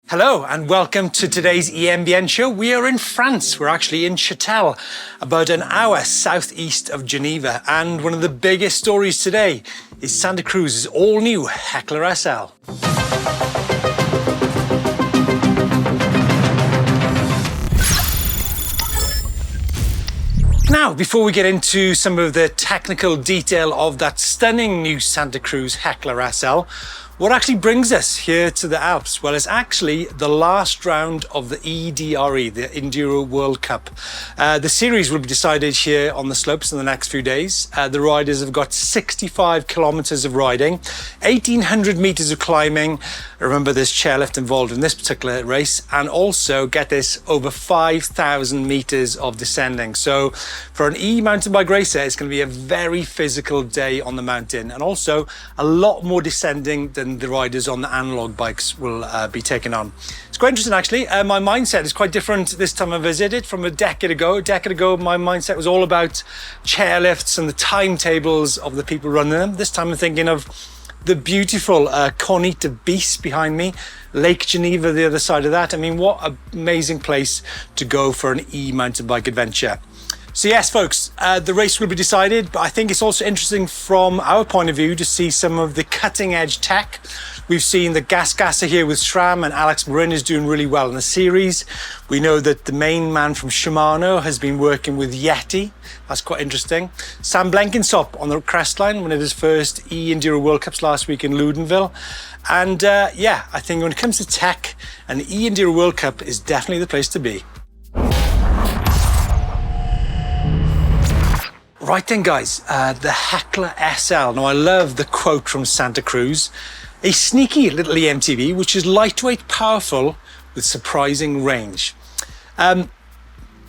Hello and welcome to today's EMBN Show. We are in France. We're actually in Châtel, about an hour southeast of Geneva. And one of the biggest stories today is Santa Cruz's all-new Heckler SL. Now, before we get into some of the technical detail of that stunning new Santa Cruz Heckler SL, what actually brings us here to the Alps? Well, it's actually the last round of the EDR-E, the Enduro World Cup. The series will be decided here on the slopes in the next few days. The riders have got 65 kilometers of riding, 1,800 meters of climbing. Remember, there's chairlift involved in this particular race, and also, get this, over 5,000 meters of descending. So for an e-mountain bike racer, it's going to be a very physical day on the mountain, and also a lot more descending than the riders on the analog bikes will be taking on. It's quite interesting, actually. My mindset is quite different this time I visited from a decade ago. A decade ago, my mindset was all about chairlifts and the timetables of the people running them. This time I'm thinking of the beautiful Cornita Beast behind me, Lake Geneva the other side of that. I mean, what an amazing place to go for an e-mountain bike adventure. So yes, folks, the race will be decided, but I think it's also interesting from our point of view to see some of the cutting edge tech. We've seen the gasser here with SRAM, and Alex Marin is doing really well in the series. We know that the main man from Shimano has been working with Yeti. That's quite interesting. Sam Blenkinsop on the crestline, one of his first e-Enduro World Cups last week in Loudenville. And yeah, I think when it comes to tech, an e-Enduro World Cup is definitely the place to be. Right then, guys, the Heckler SL. Now, I love the quote from Santa Cruz. A sneaky little eMTB, which is lightweight, powerful, with surprising range.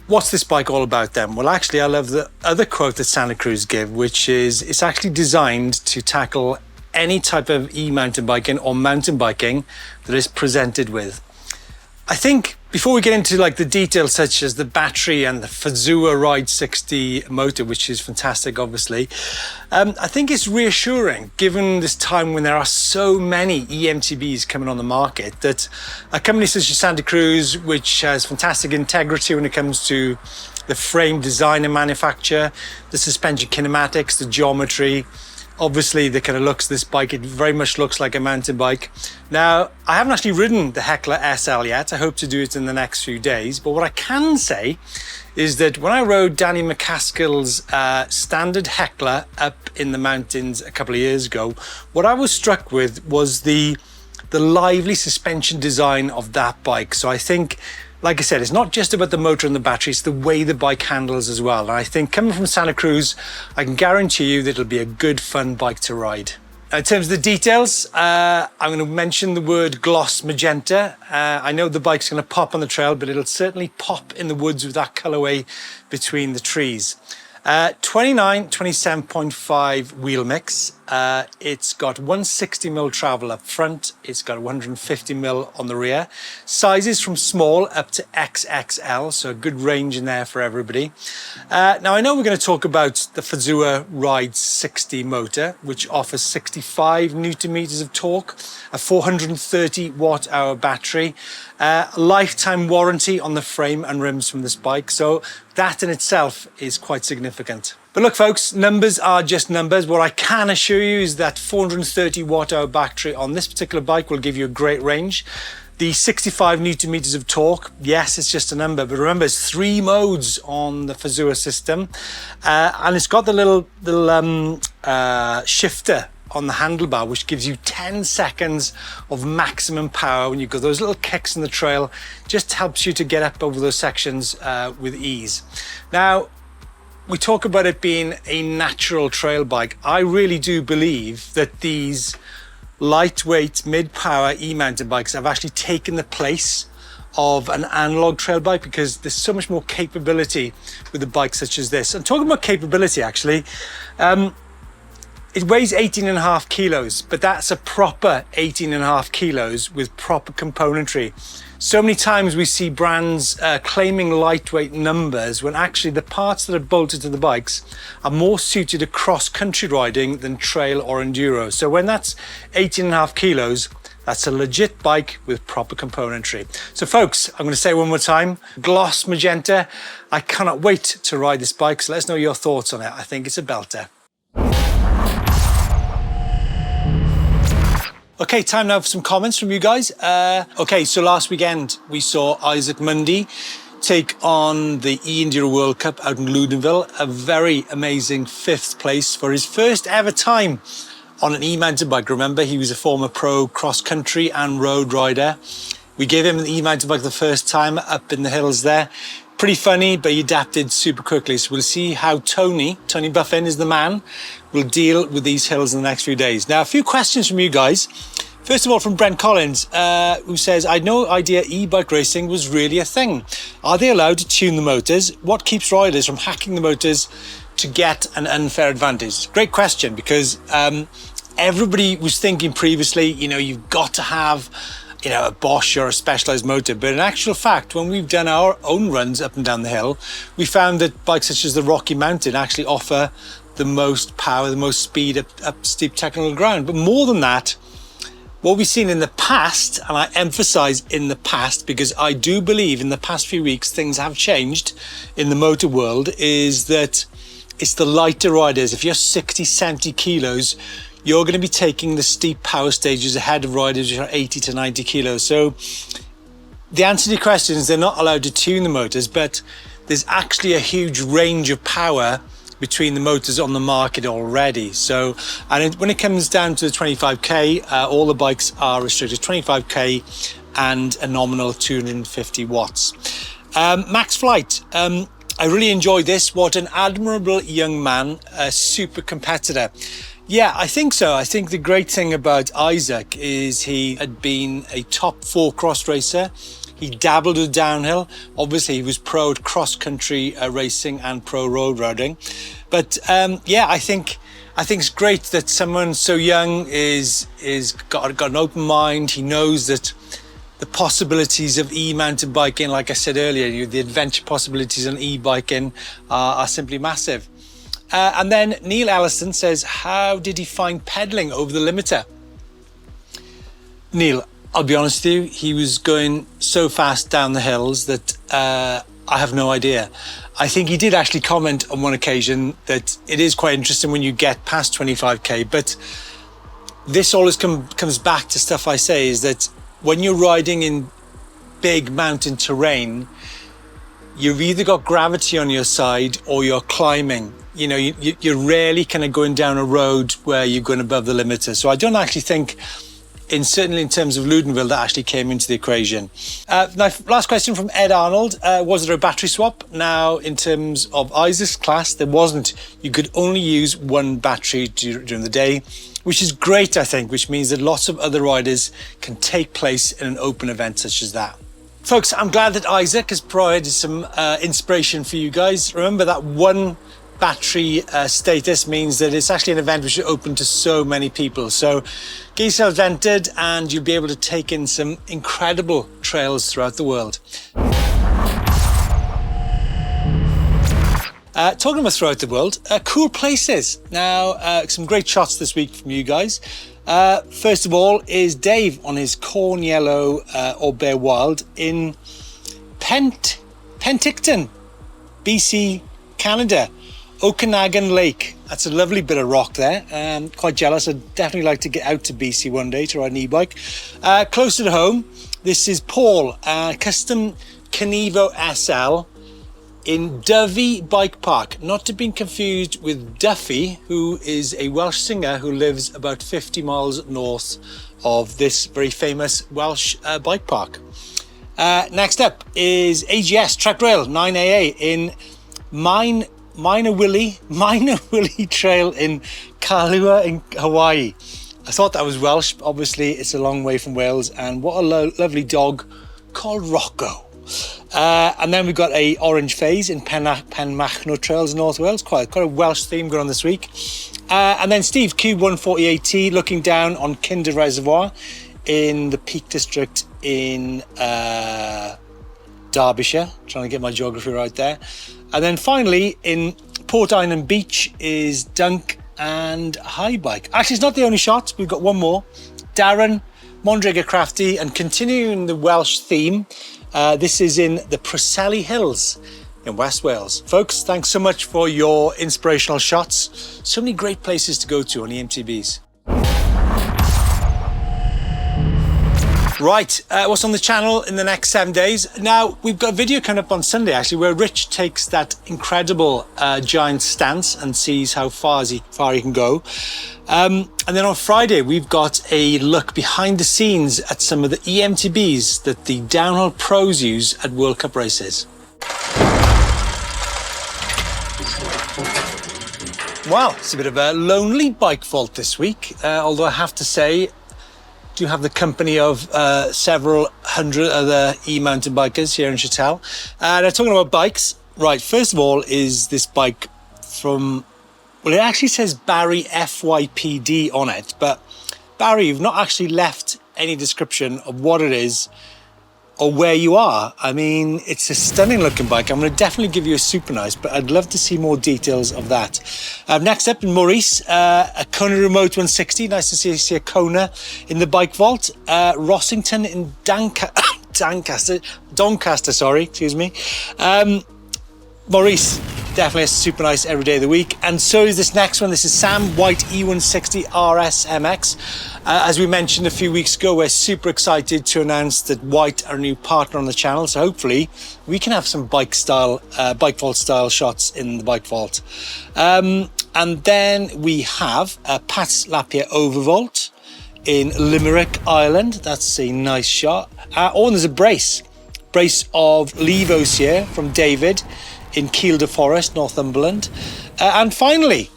What's this bike all about then? Well, actually, I love the other quote that Santa Cruz give, which is it's actually designed to tackle any type of e-mountain biking or mountain biking that is presented with. I think before we get into like the details such as the battery and the Fazua Ride 60 motor, which is fantastic, obviously, I think it's reassuring, given this time when there are so many eMTBs coming on the market, that a company such as Santa Cruz, which has fantastic integrity when it comes to the frame design and manufacture, the suspension kinematics, the geometry, obviously the kind of looks of this bike, it very much looks like a mountain bike. Now, I haven't actually ridden the Heckler SL yet. I hope to do it in the next few days. But what I can say is that when I rode Danny McCaskill's standard Heckler up in the mountains a couple of years ago, what I was struck with was the lively suspension design of that bike. So I think, like I said, it's not just about the motor and the battery, it's the way the bike handles as well. And I think coming from Santa Cruz, I can guarantee you that it'll be a good, fun bike to ride. In terms of the details, I'm going to mention the word gloss magenta. I know the bike's going to pop on the trail, but it'll certainly pop in the woods with that colorway between the trees. 27.5 wheel mix. It's got 160mm travel up front. It's got 150mm on the rear. Sizes from small up to XXL, so a good range in there for everybody. Now, I know we're going to talk about the Fazua Ride 60 motor, which offers 65 Newton meters of torque, a 430 watt-hour battery, lifetime warranty on the frame and rims from this bike. So that in itself is quite significant. But look, folks, numbers are just numbers. What I can assure you is that 430 watt-hour battery on this particular bike will give you a great range. The 65 Newton meters of torque, yes, it's just a number, but remember, it's 3 modes on the Fazua system, and it's got the little shifter on the handlebar, which gives you 10 seconds of maximum power when you've got those little kicks in the trail. Just helps you to get up over those sections with ease. Now, we talk about it being a natural trail bike. I really do believe that these lightweight, mid-power e-mountain bikes have actually taken the place of an analog trail bike, because there's so much more capability with a bike such as this. And talking about capability, actually, it weighs 18.5 kilos, but that's a proper 18.5 kilos with proper componentry. So many times we see brands claiming lightweight numbers when actually the parts that are bolted to the bikes are more suited to cross-country riding than trail or enduro. So when that's 18.5 kilos, That's a legit bike with proper componentry. So folks, I'm going to say it one more time, gloss magenta. I cannot wait to ride this bike, so let us know your thoughts on it. I think it's a belter. Okay, time now for some comments from you guys. Okay, so last weekend we saw Isaac Mundy take on the EDR-E World Cup out in Loudenville. A very amazing 5th place for his first ever time on an e-mountain bike. Remember, he was a former pro cross-country and road rider. We gave him the e-mountain bike the first time up in the hills there. Pretty funny, but he adapted super quickly. So we'll see how Tony Buffin is the man, will deal with these hills in the next few days. Now, a few questions from you guys. First of all, from Brent Collins, who says, I had no idea e-bike racing was really a thing. Are they allowed to tune the motors? What keeps riders from hacking the motors to get an unfair advantage? Great question, because everybody was thinking previously, you know, you've got to have, you know, a Bosch or a Specialized motor. But in actual fact, when we've done our own runs up and down the hill, we found that bikes such as the Rocky Mountain actually offer the most power, the most speed up steep technical ground. But more than that, what we've seen in the past, and I emphasize in the past because I do believe in the past few weeks things have changed in the motor world, is that it's the lighter riders. If you're 60, 70 kilos, you're going to be taking the steep power stages ahead of riders who are 80 to 90 kilos. So the answer to your question is they're not allowed to tune the motors, but there's actually a huge range of power between the motors on the market already. So, and when it comes down to the 25k, all the bikes are restricted 25k and a nominal 250 watts. Max Flight, I really enjoyed this. What an admirable young man, a super competitor. Yeah, I think so. I think the great thing about Isaac is he had been a top 4 cross racer. He dabbled with downhill. Obviously, he was pro cross-country racing and pro road riding. But yeah, I think it's great that someone so young is got an open mind. He knows that the possibilities of e-mountain biking, like I said earlier, the adventure possibilities on e-biking are simply massive. And then Neil Ellison says, how did he find pedaling over the limiter? Neil, I'll be honest with you, he was going so fast down the hills that I have no idea. I think he did actually comment on one occasion that it is quite interesting when you get past 25k, but this always comes back to stuff I say, is that when you're riding in big mountain terrain, you've either got gravity on your side or you're climbing. You know, you're rarely kind of going down a road where you're going above the limiter. So I don't actually think, certainly in terms of Loudenville, that actually came into the equation. Now, last question from Ed Arnold. Was there a battery swap? Now, in terms of Isaac's class, there wasn't. You could only use one battery during the day, which is great, I think, which means that lots of other riders can take place in an open event such as that. Folks, I'm glad that Isaac has provided some inspiration for you guys. Remember that one battery status means that it's actually an event which is open to so many people. So get yourself entered and you'll be able to take in some incredible trails throughout the world. Talking about throughout the world, cool places. Now, some great shots this week from you guys. First of all is Dave on his corn yellow or Bear Wild in Penticton, BC, Canada. Okanagan Lake. That's a lovely bit of rock there. Quite jealous. I'd definitely like to get out to BC one day to ride an e-bike. Closer to home, this is Paul, custom Kenevo SL in Dyfi Bike Park. Not to be confused with Duffy, who is a Welsh singer who lives about 50 miles north of this very famous Welsh bike park. Next up is AGS Trek Rail 9AA in Minor Willie Trail in Kailua in Hawaii. I thought that was Welsh. Obviously, it's a long way from Wales. And what a lovely dog called Rocco. And then we've got a orange phase in Penmachno Trails in North Wales. Quite a Welsh theme going on this week. And then Steve, Cube 148T, looking down on Kinder Reservoir in the Peak District in Derbyshire. Trying to get my geography right there. And then finally, in Port Island Beach is Dunk and High Bike. Actually, it's not the only shot. We've got one more. Darren Mondragon Crafty, and continuing the Welsh theme, this is in the Preseli Hills in West Wales. Folks, thanks so much for your inspirational shots. So many great places to go to on eMTBs. Right, what's on the channel in the next 7 days? Now, we've got a video coming up on Sunday, actually, where Rich takes that incredible giant stance and sees how far he can go. And then on Friday, we've got a look behind the scenes at some of the eMTBs that the downhill pros use at World Cup races. Well, it's a bit of a lonely bike vault this week, although I have to say, do have the company of several hundred other e-mountain bikers here in Châtel. Now, talking about bikes, right, first of all is this bike from, well, it actually says Barry FYPD on it, but Barry, you've not actually left any description of what it is or where you are. I mean, it's a stunning looking bike. I'm going to definitely give you a super nice, but I'd love to see more details of that. Next up, Maurice, a Kona Remote 160. Nice to see a Kona in the bike vault. Rossington in Doncaster, sorry, excuse me. Maurice, definitely a super nice every day of the week. And so is this next one. This is Sam, white E160 RS MX. As we mentioned a few weeks ago, we're super excited to announce that White are a new partner on the channel. So hopefully we can have some bike vault style shots in the bike vault. And then we have Pat's Lapia Overvolt in Limerick, Ireland. That's a nice shot. Oh, and there's a brace of Levos here from David in Kielder Forest, Northumberland. And finally,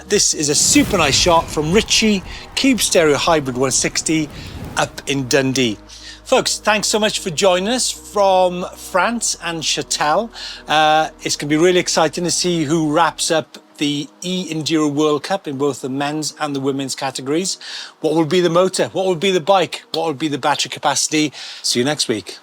this is a super nice shot from Richie, Cube Stereo Hybrid 160 up in Dundee. Folks, thanks so much for joining us from France and Châtel. It's going to be really exciting to see who wraps up the e-Enduro World Cup in both the men's and the women's categories. What will be the motor? What will be the bike? What will be the battery capacity? See you next week.